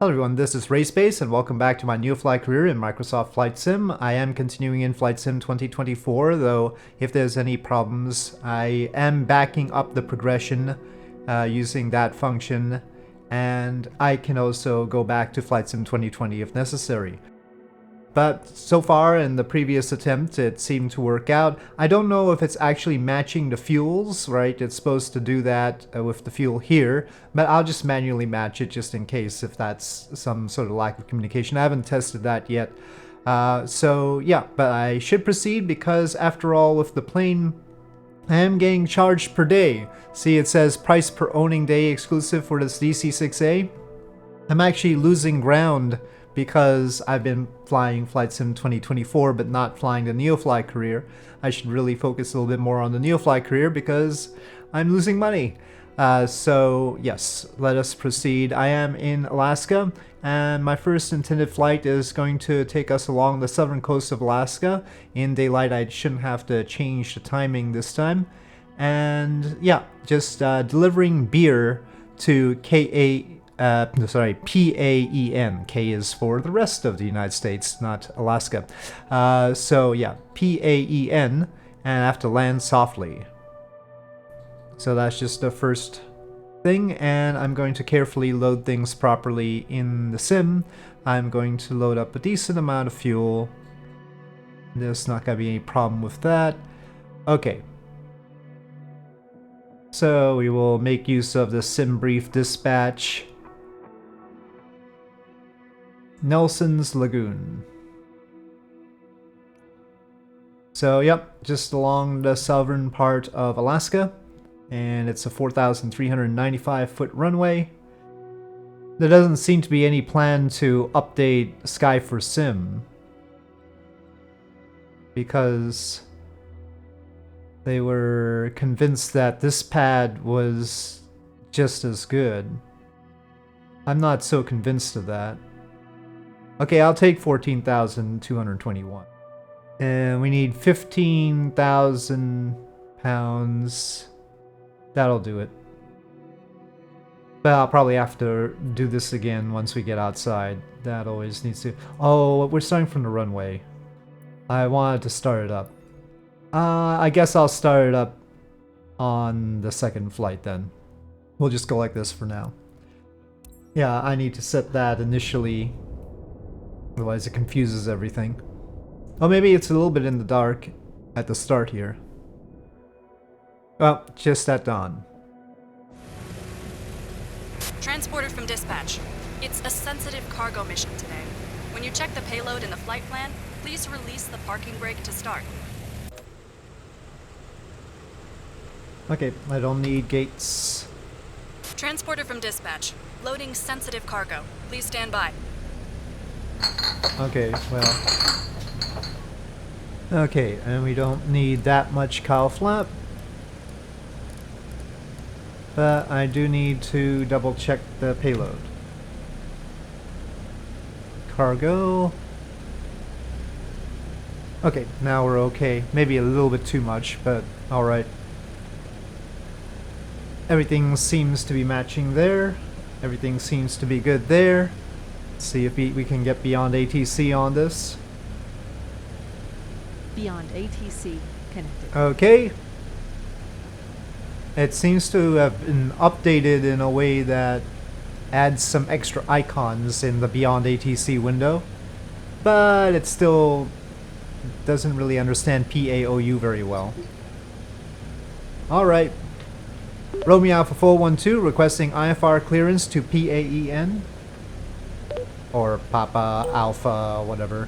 Hello everyone, this is RaySpace and welcome back to my NeoFly Career in Microsoft Flight Sim. I am continuing in Flight Sim 2024, though if there's any problems, I am backing up the progression using that function, and I can also go back to Flight Sim 2020 if necessary. But so far in the previous attempt, it seemed to work out. I don't know if it's actually matching the fuels, right? It's supposed to do that with the fuel here, but I'll just manually match it just in case if that's some sort of lack of communication. I haven't tested that yet. So yeah, but I should proceed because after all, with the plane, I am getting charged per day. See, it says price per owning day exclusive for this DC-6A. I'm actually losing ground because I've been flying Flight Sim 2024 but not flying the NeoFly Career. I should really focus a little bit more on the NeoFly Career because I'm losing money. So yes, let us proceed. I am in Alaska and my first intended flight is going to take us along the southern coast of Alaska. In daylight I shouldn't have to change the timing this time. And yeah, just delivering beer to PAEN. K is for the rest of the United States, not Alaska. So yeah, PAEN, and I have to land softly. So that's just the first thing, and I'm going to carefully load things properly in the sim. I'm going to load up a decent amount of fuel. There's not going to be any problem with that. Okay. So we will make use of the sim brief dispatch. Nelson's Lagoon. So yep, just along the southern part of Alaska, and it's a 4,395 foot runway. There doesn't seem to be any plan to update Sky4Sim because they were convinced that this pad was just as good. I'm not so convinced of that. Okay, I'll take 14,221. And we need 15,000 pounds. That'll do it. But I'll probably have to do this again once we get outside. That always needs to... Oh, we're starting from the runway. I wanted to start it up. I guess I'll start it up on the second flight then. We'll just go like this for now. Yeah, I need to set that initially. Otherwise it confuses everything. Oh, maybe it's a little bit in the dark at the start here. Well, just at dawn. Transporter from dispatch. It's a sensitive cargo mission today. When you check the payload in the flight plan, please release the parking brake to start. Okay, I don't need gates. Transporter from dispatch. Loading sensitive cargo. Please stand by. Okay, well. Okay, and we don't need that much cowl flap. But I do need to double check the payload. Cargo. Okay, now we're okay. Maybe a little bit too much, but alright. Everything seems to be matching there. Everything seems to be good there. Let's see if we can get beyond ATC on this. Beyond ATC connected. Okay. It seems to have been updated in a way that adds some extra icons in the Beyond ATC window, but it still doesn't really understand PAOU very well. Alright. Romeo Alpha 412 requesting IFR clearance to PAEN. Or Papa Alpha, whatever.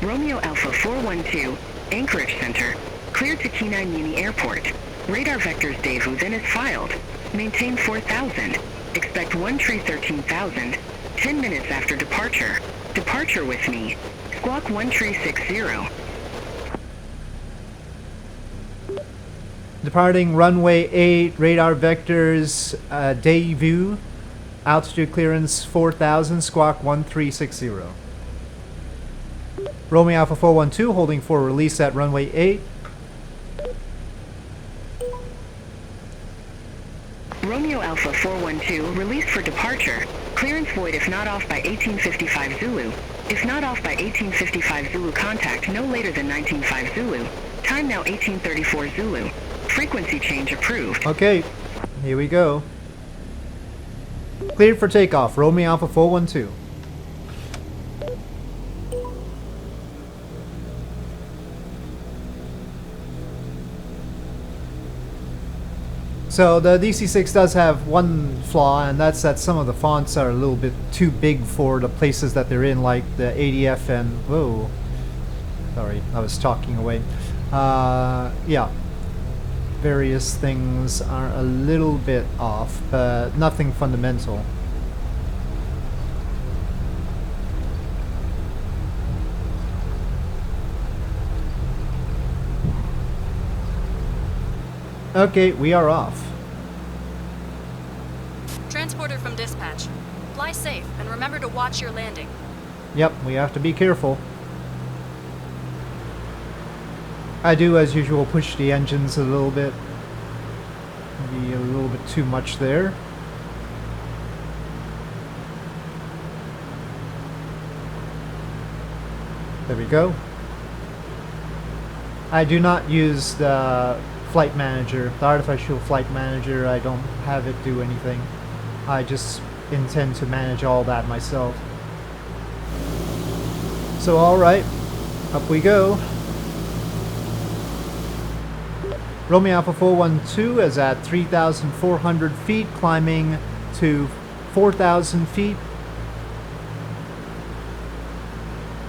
Romeo Alpha 412, Anchorage Center, cleared to Kenai Muni Airport. Radar vectors Davu then is filed. Maintain 4,000. Expect 13,000. 10 minutes after departure. Departure with me. Squawk 1360. Departing runway 8, radar vectors, Davu, altitude clearance 4,000, squawk 1360. Romeo Alpha 412 holding for release at runway 8. Romeo Alpha 412 released for departure. Clearance void if not off by 1855 Zulu. If not off by 1855 Zulu, contact no later than 19.5 Zulu. Time now 1834 Zulu. Frequency change approved. Okay, here we go. Cleared for takeoff. Romeo Alpha 412. So the DC-6 does have one flaw, and that's that some of the fonts are a little bit too big for the places that they're in, like the ADF and... Whoa. Sorry, I was talking away. Yeah. Various things are a little bit off, but nothing fundamental. Okay, we are off. Transporter from dispatch. Fly safe and remember to watch your landing. Yep, we have to be careful. I do, as usual, push the engines a little bit. Maybe a little bit too much there. There we go. I do not use the flight manager, the artificial flight manager. I don't have it do anything. I just intend to manage all that myself. So alright, up we go. Romeo Alpha 412 is at 3,400 feet, climbing to 4,000 feet.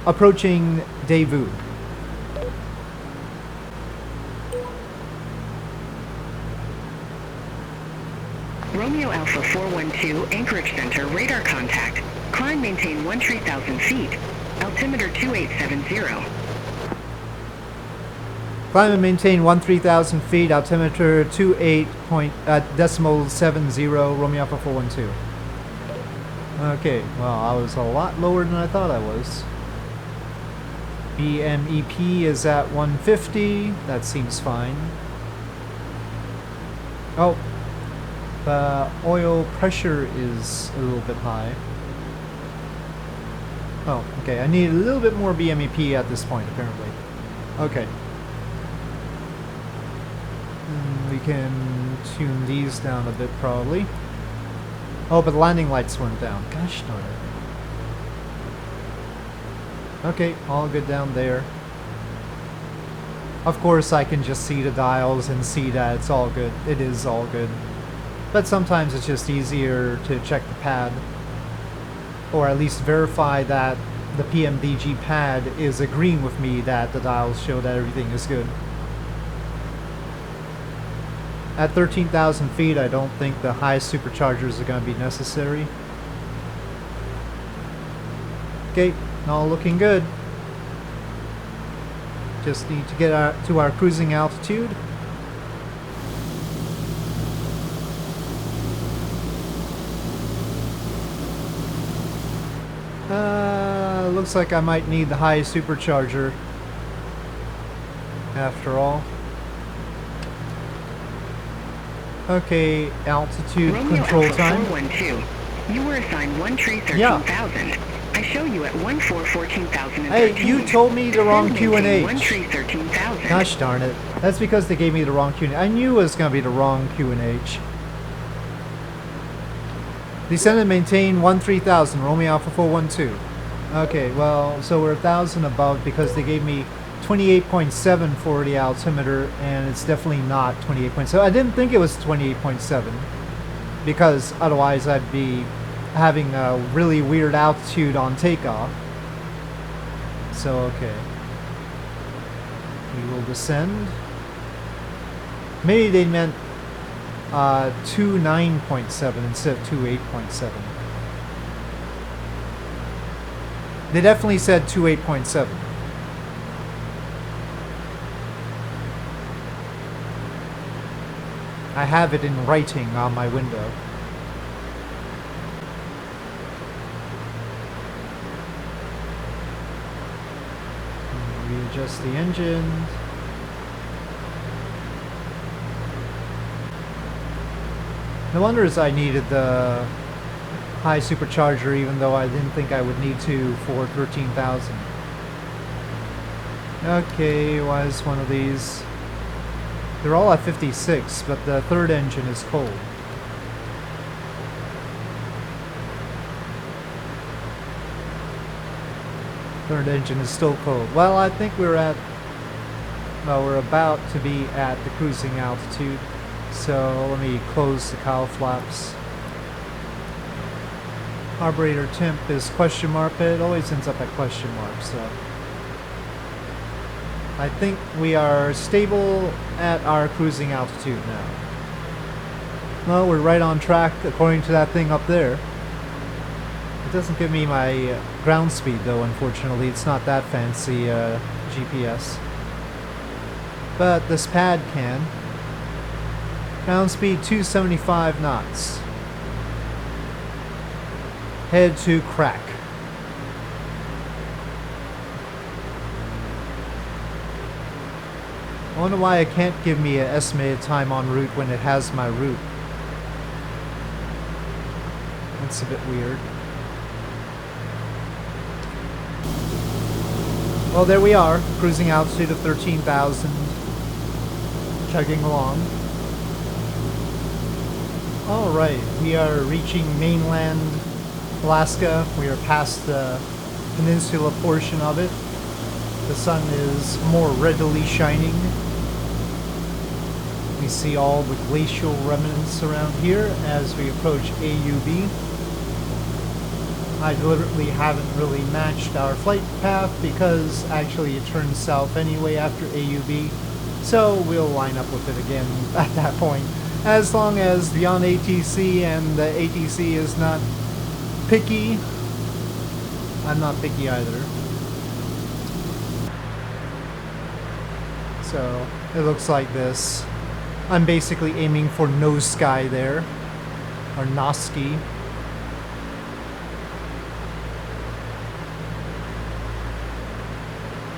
Approaching Daewoo. Romeo Alpha 412, Anchorage Center, radar contact. Climb maintain 13,000 feet. Altimeter 2870. Climb and maintain 13,000 feet, altimeter 28.70, Romeo Alpha 412. Okay, well, I was a lot lower than I thought I was. BMEP is at 150, that seems fine. Oh, the oil pressure is a little bit high. Oh, okay, I need a little bit more BMEP at this point, apparently. Okay. We can tune these down a bit, probably. Oh, but the landing lights weren't down. Gosh darn it. Okay, all good down there. Of course, I can just see the dials and see that it's all good. It is all good. But sometimes it's just easier to check the pad. Or at least verify that the PMDG pad is agreeing with me that the dials show that everything is good. At 13,000 feet, I don't think the high superchargers are going to be necessary. Okay, all looking good. Just need to get to our cruising altitude. Looks like I might need the high supercharger after all. Okay, altitude Romeo control Alpha time. 412. You were assigned 1 tree 13,000. Yeah. I show you at 14,013. Hey, you told me the wrong QNH. 1 tree 13,000. Gosh darn it. That's because they gave me the wrong QNH. I knew it was going to be the wrong QNH. Descend and maintain 13,000, Romeo Alpha 412. Okay, well, so we're 1,000 above because they gave me 28.7 for the altimeter, and it's definitely not 28.7. I didn't think it was 28.7 because otherwise I'd be having a really weird altitude on takeoff. So, okay. We will descend. Maybe they meant 29.7 instead of 28.7. They definitely said 28.7. I have it in writing on my window. Readjust the engine. No wonder I needed the high supercharger, even though I didn't think I would need to for 13,000. Okay, why is one of these? They're all at 56, but the third engine is cold. Third engine is still cold. Well, I think we're about to be at the cruising altitude. So let me close the cowl flaps. Carburetor temp is question mark, but it always ends up at question mark, so. I think we are stable at our cruising altitude now. Well, we're right on track according to that thing up there. It doesn't give me my ground speed though, unfortunately. It's not that fancy GPS. But this pad can. Ground speed 275 knots. Head to crack. I wonder why it can't give me an estimated time en route when it has my route. That's a bit weird. Well, there we are. Cruising altitude of 13,000. Chugging along. Alright, we are reaching mainland Alaska. We are past the peninsula portion of it. The sun is more readily shining. We see all the glacial remnants around here as we approach AUB. I deliberately haven't really matched our flight path because actually it turns south anyway after AUB. So we'll line up with it again at that point. As long as beyond ATC and the ATC is not picky. I'm not picky either. So it looks like this. I'm basically aiming for no sky there, or Noski.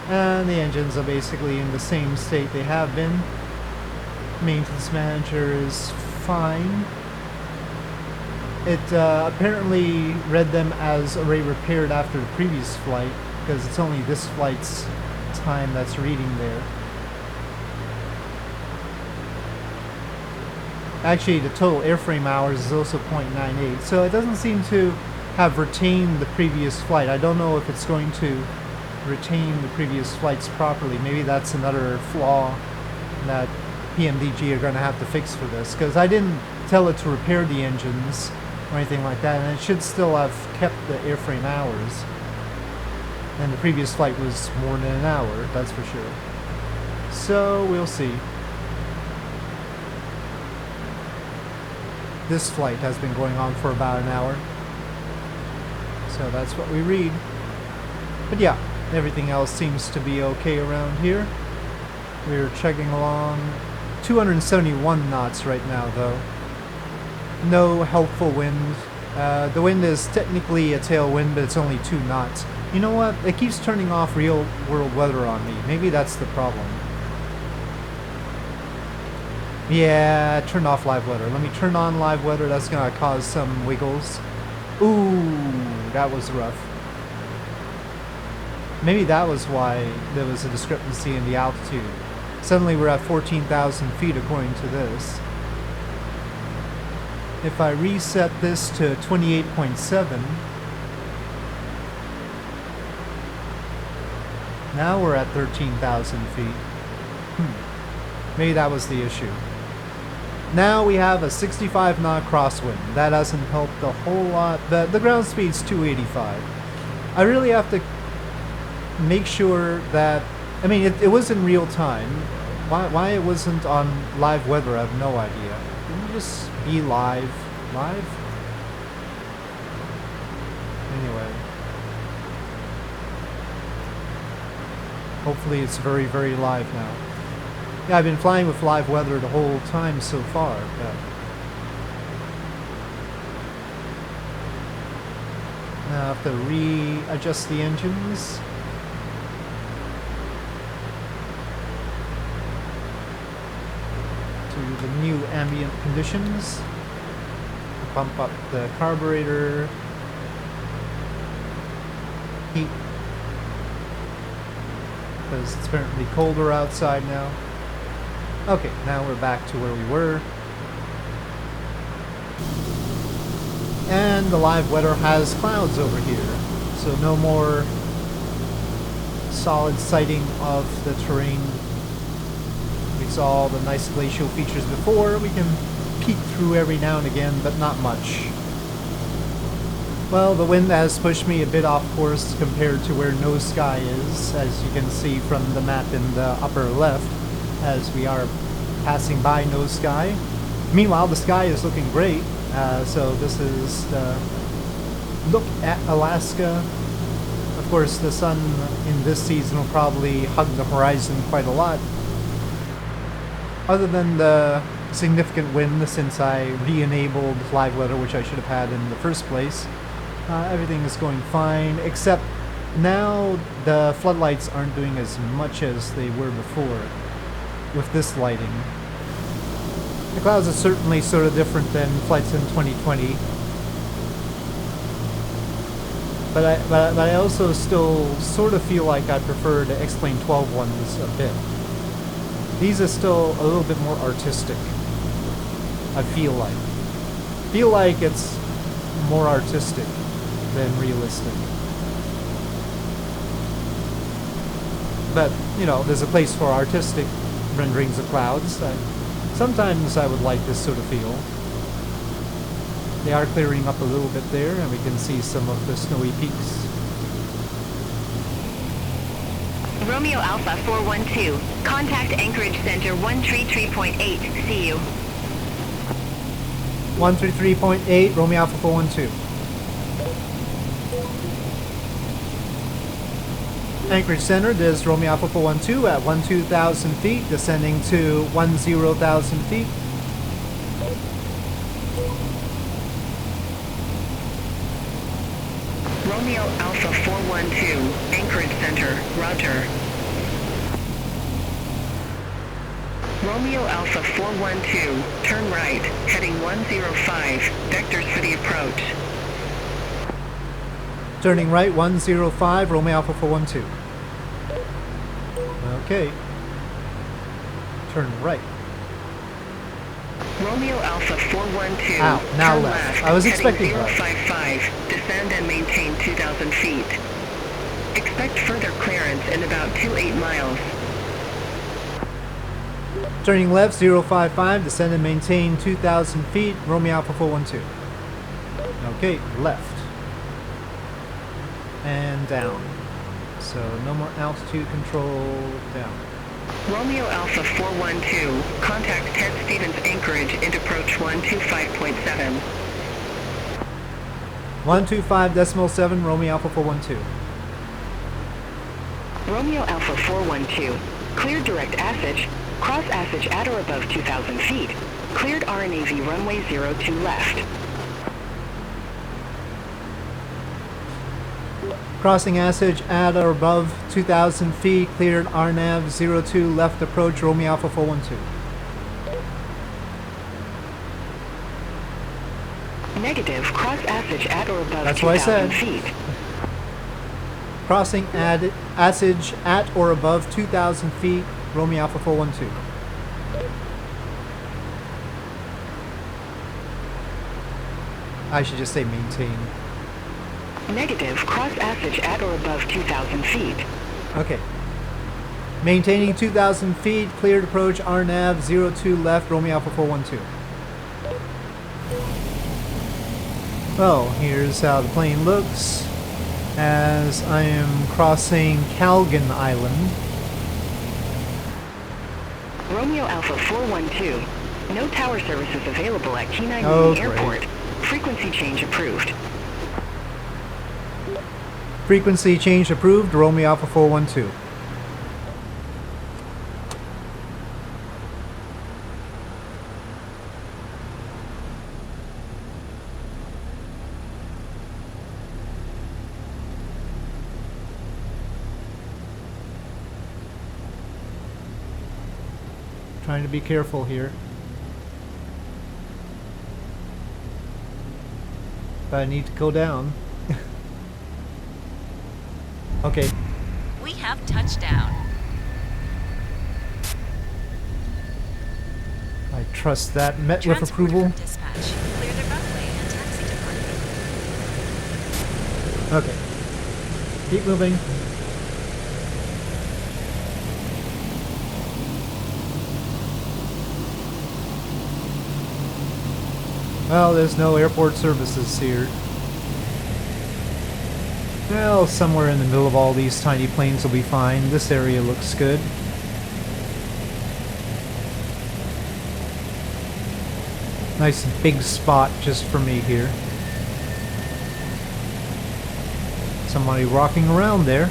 And the engines are basically in the same state they have been. Maintenance manager is fine. It apparently read them as already repaired after the previous flight, because it's only this flight's time that's reading there. Actually, the total airframe hours is also 0.98, so it doesn't seem to have retained the previous flight. I don't know if it's going to retain the previous flights properly. Maybe that's another flaw that PMDG are going to have to fix for this, because I didn't tell it to repair the engines or anything like that, and it should still have kept the airframe hours. And the previous flight was more than an hour, that's for sure. So we'll see. This flight has been going on for about an hour. So that's what we read. But yeah, everything else seems to be okay around here. We're chugging along 271 knots right now though. No helpful wind. The wind is technically a tailwind, but it's only 2 knots. You know what? It keeps turning off real world weather on me. Maybe that's the problem. Yeah, turn off live weather. Let me turn on live weather. That's gonna cause some wiggles. Ooh, that was rough. Maybe that was why there was a discrepancy in the altitude. Suddenly we're at 14,000 feet according to this. If I reset this to 28.7, now we're at 13,000 feet. Maybe that was the issue. Now we have a 65 knot crosswind. That hasn't helped a whole lot. The ground speed's 285. I really have to make sure that, I mean, it was in real time. Why it wasn't on live weather, I have no idea. Can you just be live? Live? Anyway. Hopefully it's very, very live now. Yeah, I've been flying with live weather the whole time so far. But now I have to readjust the engines. To the new ambient conditions. pump up the carburetor. Heat. Because it's apparently colder outside now. Okay, now we're back to where we were. And the live weather has clouds over here. So no more solid sighting of the terrain. We saw all the nice glacial features before. We can peek through every now and again, but not much. Well, the wind has pushed me a bit off course compared to where no sky is, as you can see from the map in the upper left, as we are passing by no sky. Meanwhile, the sky is looking great. So this is the look at Alaska. Of course, the sun in this season will probably hug the horizon quite a lot. Other than the significant wind, since I re-enabled live weather, which I should have had in the first place, everything is going fine, except now the floodlights aren't doing as much as they were before with this lighting. The clouds are certainly sort of different than Flight Sim 2020. But I also still sort of feel like I prefer the X-Plane 12 ones a bit. These are still a little bit more artistic, I feel like. Feel like it's more artistic than realistic. But, you know, there's a place for artistic renderings of clouds. Sometimes I would like this sort of feel. They are clearing up a little bit there, and we can see some of the snowy peaks. Romeo Alpha 412. Contact Anchorage Center 133.8. See you. 133.8, Romeo Alpha 412. Anchorage Center, this is Romeo Alpha 412 at 12,000 feet, descending to 10,000 feet. Romeo Alpha 412, Anchorage Center, roger. Romeo Alpha 412, turn right, heading 105, vectors for the approach. Turning right, 105, Romeo Alpha 412. Okay. Turn right. Romeo Alpha 412, Ow, now turn left. I was expecting heading left. 055, descend and maintain 2,000 feet. Expect further clearance in about 28 miles. Turning left, 055, descend and maintain 2,000 feet, Romeo Alpha 412. Okay, left. And down. So no more altitude control, down. Romeo Alpha 412, contact Ted Stevens Anchorage and approach 125.7. 125.7, Romeo Alpha 412. Romeo Alpha 412, cleared direct passage, cross passage at or above 2,000 feet, cleared RNAV runway 02 left. Crossing passage at or above 2,000 feet, cleared RNAV 02 left approach, Romeo Alpha 412. Negative, cross passage at or above That's what I 2,000 said. feet. Crossing passage at or above 2,000 feet, Romeo Alpha 412. I should just say maintain. Negative, cross passage at or above 2,000 feet. Okay. Maintaining 2,000 feet, cleared approach, RNAV 02 left, Romeo Alpha 412. Well, here's how the plane looks as I am crossing Calgon Island. Romeo Alpha 412, no tower services available at Kenai Oh, Mini Airport. Frequency change approved. Frequency change approved, Romeo Alpha 412. Trying to be careful here. but I need to go down. Okay. We have touchdown. I trust that met with Transport approval. from dispatch. Clear the runway and taxi to parking. Okay. Keep moving. Well, there's no airport services here. Well, somewhere in the middle of all these tiny planes will be fine. This area looks good. Nice big spot just for me here. Somebody rocking around there.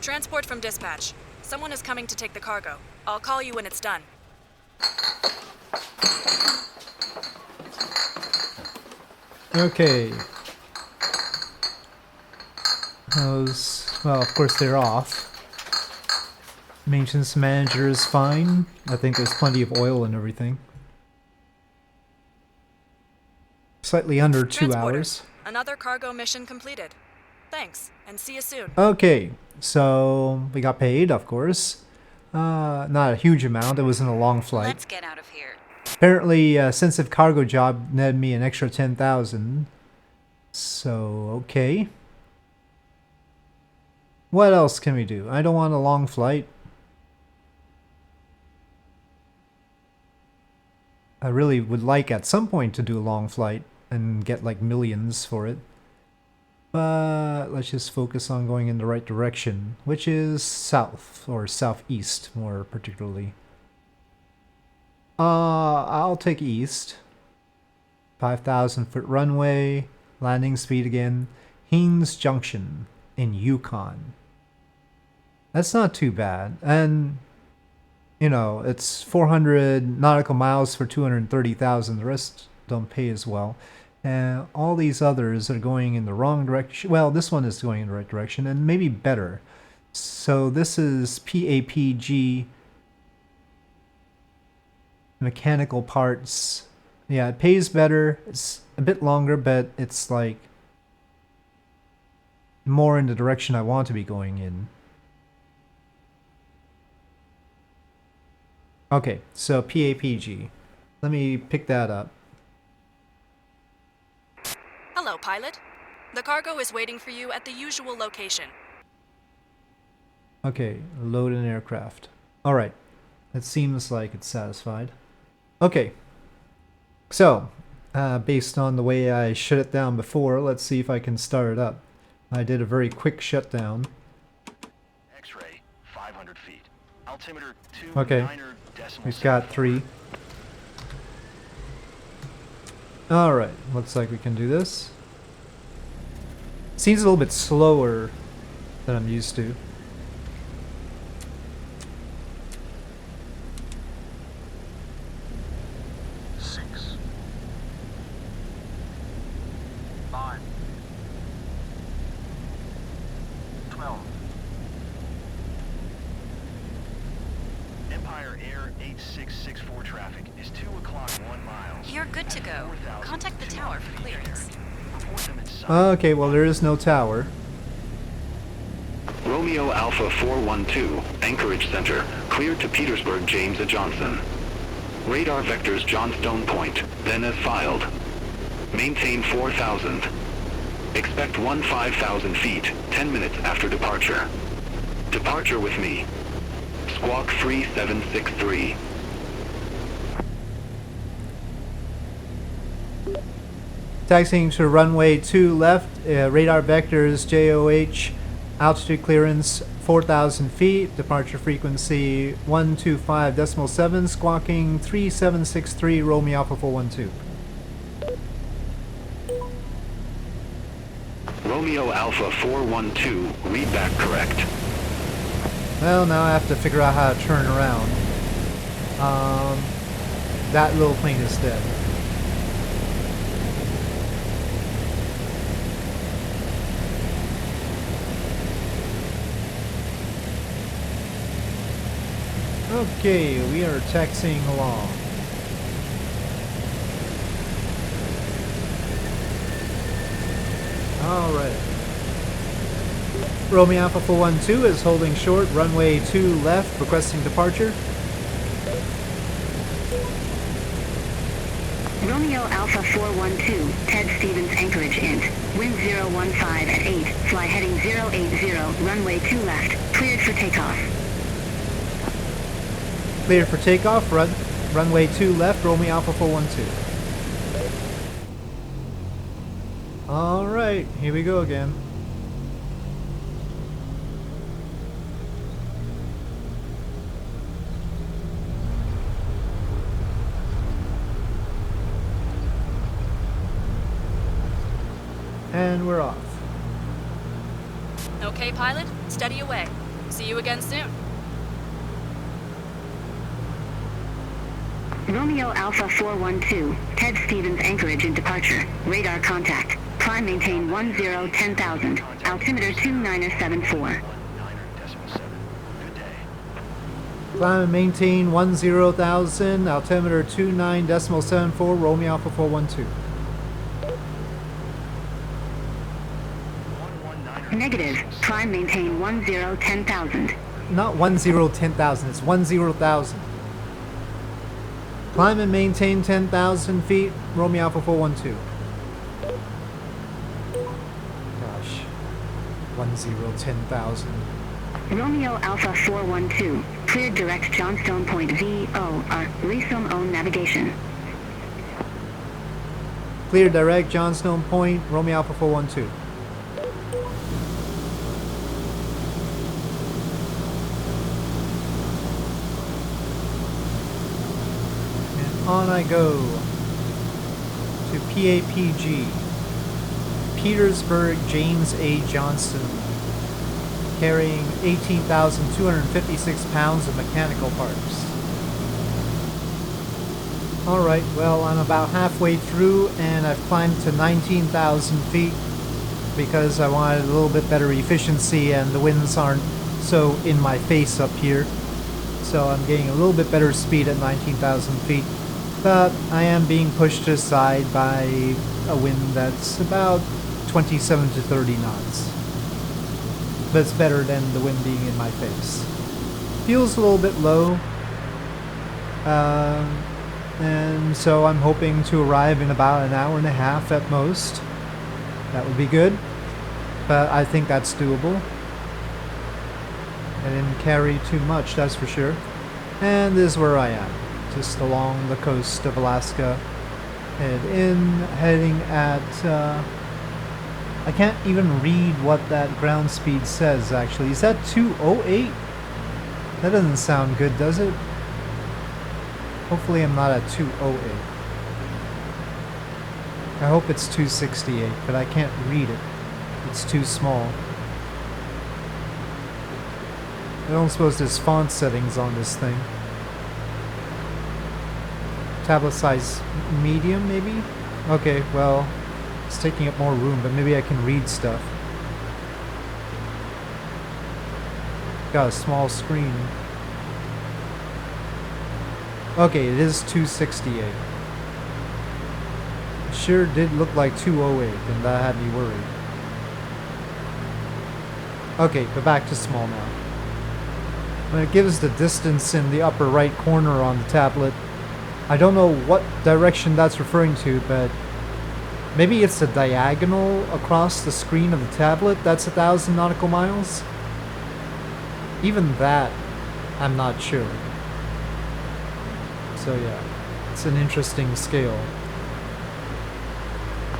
Transport from dispatch. Someone is coming to take the cargo. I'll call you when it's done. Okay. Those, well, of course they're off. Maintenance manager is fine. I think there's plenty of oil and everything. Slightly under 2 Transporter. hours. Another cargo mission completed. Thanks, and see you soon. Okay, so we got paid, of course. Not a huge amount. It wasn't a long flight. Let's get out of here. Apparently, sensitive cargo job netted me an extra 10,000. So, okay. What else can we do? I don't want a long flight. I really would like at some point to do a long flight and get like millions for it. But let's just focus on going in the right direction, which is south or southeast more particularly. I'll take east. 5,000 foot runway, landing speed again. Haines Junction in Yukon. That's not too bad. And, you know, it's 400 nautical miles for 230,000. The rest don't pay as well. And all these others are going in the wrong direction. Well, this one is going in the right direction and maybe better. So this is PAPG. Mechanical parts. Yeah, it pays better. It's a bit longer, but it's like more in the direction I want to be going in. Okay, so PAPG. Let me pick that up. Hello, pilot. The cargo is waiting for you at the usual location. Okay, load an aircraft. Alright, it seems like it's satisfied. Okay, so, based on the way I shut it down before, let's see if I can start it up. I did a very quick shutdown. X-ray, 500 feet. Altimeter 2 Okay, we've got 3. Alright, looks like we can do this. Seems a little bit slower than I'm used to. Empire Air 8664 traffic is 2 o'clock 1 mile. You're good to go. Contact the tower for clearance. Report them inside. Okay, well there is no tower. Romeo Alpha 412, Anchorage Center, cleared to Petersburg, James A. Johnson. Radar vectors Johnstone Point, then as filed. Maintain 4,000. Expect 15,000 feet, 10 minutes after departure. Departure with me. Squawk 3763. Taxiing to runway 2 left, radar vectors JOH, altitude clearance 4,000 feet, departure frequency 125.7, squawking 3763, Romeo Alpha 412. Romeo Alpha 412, read back correct. Well, now I have to figure out how to turn around. That little plane is dead. Okay, we are taxiing along. Alright. Romeo Alpha 412 is holding short, runway 2 left, requesting departure. Romeo Alpha 412, Ted Stevens Anchorage Int. Wind 015 at 8, fly heading 080, runway 2 left, cleared for takeoff. Cleared for takeoff, runway 2 left, Romeo Alpha 412. Alright, here we go again. And we're off. Okay, pilot, steady away. See you again soon. Romeo Alpha 412, Ted Stevens Anchorage in departure. Radar contact. Climb maintain 10,000. Altimeter 2974. 9.7. Good day. Climb and maintain 10,000, altimeter 29.74, Romeo Alpha 412. 119. Negative. Climb maintain 10,000. Not 10,000, it's 10,000. Climb and maintain 10,000 feet, Romeo Alpha 412. Gosh. 10,000. Romeo Alpha 412, cleared direct Johnstone Point VOR, resume own navigation. Clear direct, Johnstone Point, Romeo Alpha 412. And on I go to PAPG, Petersburg James A. Johnston, carrying 18,256 pounds of mechanical parts. Alright, well, I'm about halfway through and I've climbed to 19,000 feet because I wanted a little bit better efficiency and the winds aren't so in my face up here. So I'm getting a little bit better speed at 19,000 feet. But I am being pushed aside by a wind that's about 27 to 30 knots. But it's better than the wind being in my face. Feels a little bit low. And so I'm hoping to arrive in about an hour and a half at most. That would be good. But I think that's doable. I didn't carry too much, that's for sure. And this is where I am. Just along the coast of Alaska. Heading at... I can't even read what that ground speed says, actually. Is that 208? That doesn't sound good, does it? Hopefully I'm not at 208. I hope it's 268, but I can't read it. It's too small. I don't suppose there's font settings on this thing. Tablet size medium, maybe? Okay, well, it's taking up more room, but maybe I can read stuff. Got a small screen. Okay, it is 268. It sure did look like 208, and that had me worried. Okay, but back to small now. When it gives the distance in the upper right corner on the tablet, I don't know what direction that's referring to, but maybe it's the diagonal across the screen of the tablet that's 1,000 nautical miles? Even that, I'm not sure. So yeah, it's an interesting scale.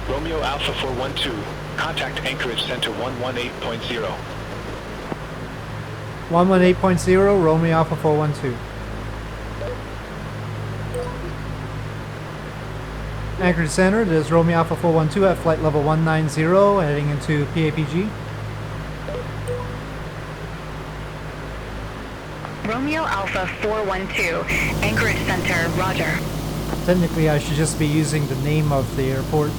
Romeo Alpha 412, contact Anchorage Center 118.0. 118.0, Romeo Alpha 412. Anchorage Center, this is Romeo Alpha 412 at flight level 190, heading into PAPG. Romeo Alpha 412, Anchorage Center, roger. Technically, I should just be using the name of the airport.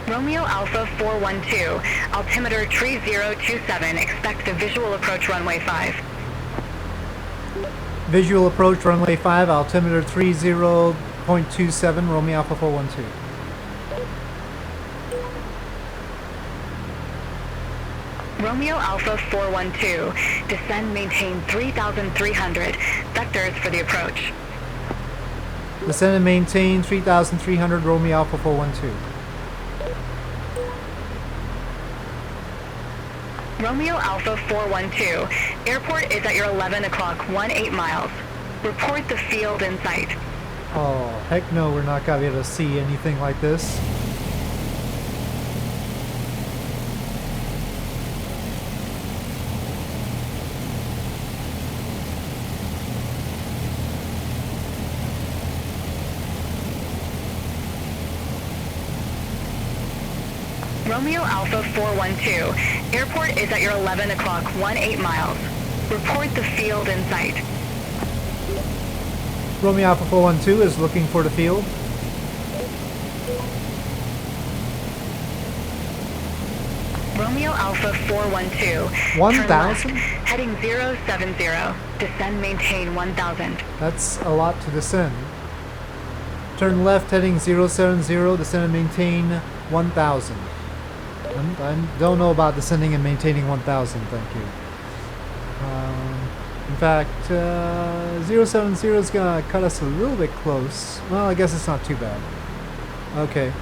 Romeo Alpha 412, altimeter 3027, expect a visual approach runway 5. Visual approach runway 5, altimeter 30.27, Romeo Alpha 412. Romeo Alpha 412, descend, maintain 3,300, vectors for the approach. Descend and maintain 3,300 Romeo Alpha 412. Romeo Alpha 412, airport is at your 11 o'clock, 18 miles. Report the field in sight. Oh, heck no, we're not gonna be able to see anything like this. Romeo Alpha 412, airport is at your 11 o'clock, 18 miles. Report the field in sight. Romeo Alpha 412 is looking for the field. Romeo Alpha 412. 1,000? Heading 070. Descend, maintain 1,000. That's a lot to descend. Turn left heading 070, descend and maintain 1,000. I don't know about descending and maintaining 1,000, thank you. In fact, 070 is gonna cut us a little bit close. Well, I guess it's not too bad. Okay.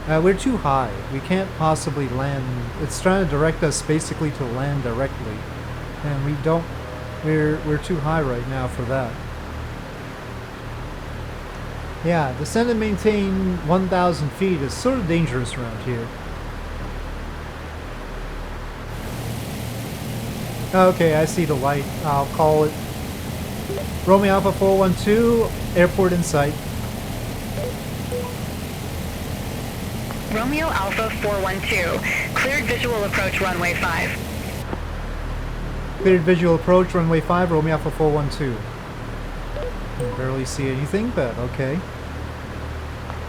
We're too high. We can't possibly land. It's trying to direct us basically to land directly. And we don't... We're too high right now for that. Yeah, descend and maintain 1,000 feet is sort of dangerous around here. Okay, I see the light. I'll call it Romeo Alpha 412, airport in sight. Romeo Alpha 412, cleared visual approach runway 5. Cleared visual approach runway 5, Romeo Alpha 412. Can barely see anything, but okay.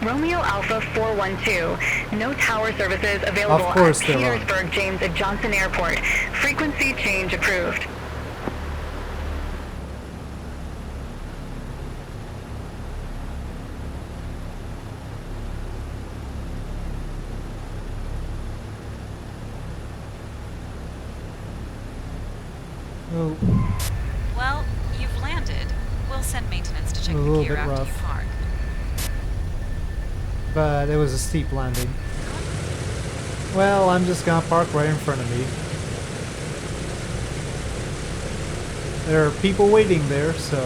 Romeo Alpha 412, no tower services available Of course at there are. Petersburg James at Johnson Airport. Frequency change approved. Oh, Well, you've landed. We'll send maintenance to check A the little gear bit after you rough. park. but it was a steep landing. Well, I'm just gonna park right in front of me. There are people waiting there, so...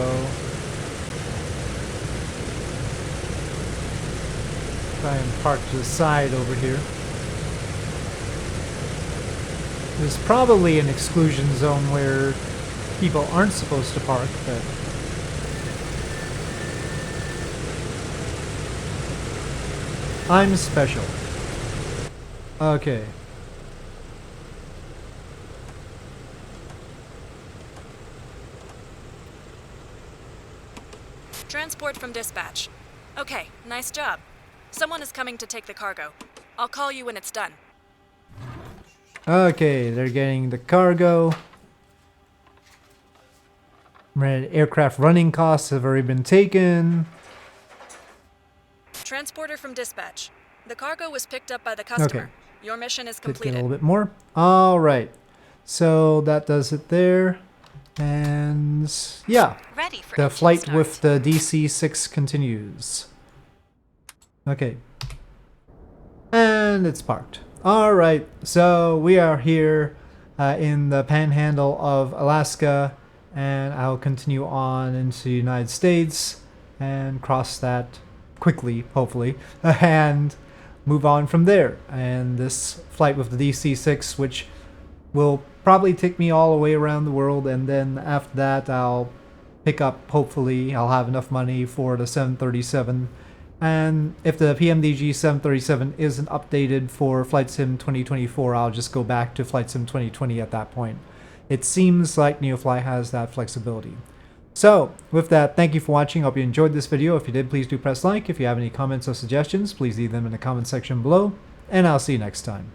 try and park to the side over here. There's probably an exclusion zone where people aren't supposed to park, but... I'm special. Okay. Transport from dispatch. Okay, nice job. Someone is coming to take the cargo. I'll call you when it's done. Okay, they're getting the cargo. Aircraft running costs have already been taken. Transporter from dispatch. The cargo was picked up by the customer. Okay. Your mission is Did get a completed. little bit more. All right. So that does it there. And yeah, Ready for the engine flight start. with the DC-6 continues. Okay. And it's parked. All right. So we are here in the panhandle of Alaska, and I'll continue on into the United States and cross that quickly, hopefully, and move on from there. And this flight with the DC-6, which will probably take me all the way around the world, and then after that I'll pick up, hopefully I'll have enough money for the 737, and if the PMDG 737 isn't updated for Flight Sim 2024, I'll just go back to Flight Sim 2020 at that point. It seems like NeoFly has that flexibility. So, with that, thank you for watching. I hope you enjoyed this video. If you did, please do press like. If you have any comments or suggestions, please leave them in the comment section below, and I'll see you next time.